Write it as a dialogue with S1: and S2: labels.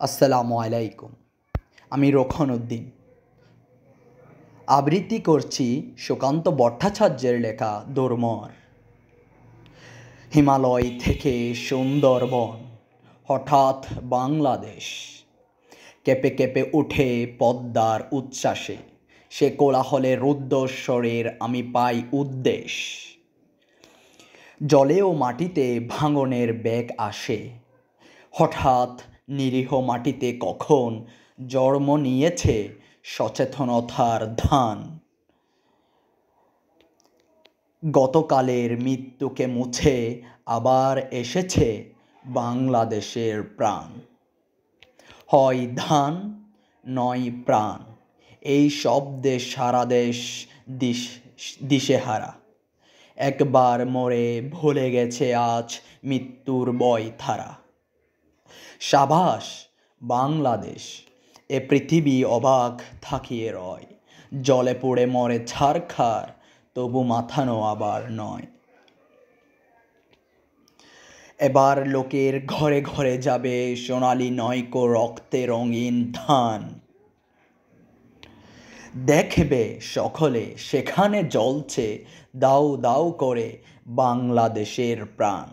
S1: আসসালামু আলাইকুম। আমি রোকন উদ্দিন আবৃত্তি করছি সুকান্ত ভট্টাচার্যের লেখা দুর্মর। হিমালয় থেকে সুন্দরবন, হঠাৎ বাংলাদেশ কেঁপে কেঁপে উঠে পদ্মার উচ্ছ্বাসে। সে কোলাহলে রুদ্ধস্বরের আমি পাই উদ্দেশ। জলে ও মাটিতে ভাঙনের বেগ আসে। হঠাৎ নিরীহ মাটিতে কখন জন্ম নিয়েছে সচেতনতার ধান। গতকালের মৃত্যুকে মুছে আবার এসেছে বাংলাদেশের প্রাণ। হয় ধান নয় প্রাণ, এই শব্দে সারা দেশ দিশেহারা। একবার মরে ভুলে গেছে আজ মৃত্যুর বয়ধারা। সাবাস বাংলাদেশ, এ পৃথিবী অবাক থাকিয়ে রয়। জলে পড়ে মরে ছারখার, তবু মাথানো আবার নয়। এবার লোকের ঘরে ঘরে যাবে সোনালি নয়কো রক্তে রঙিন ধান। দেখবে সকলে সেখানে জ্বলছে দাউ দাউ করে বাংলাদেশের প্রাণ।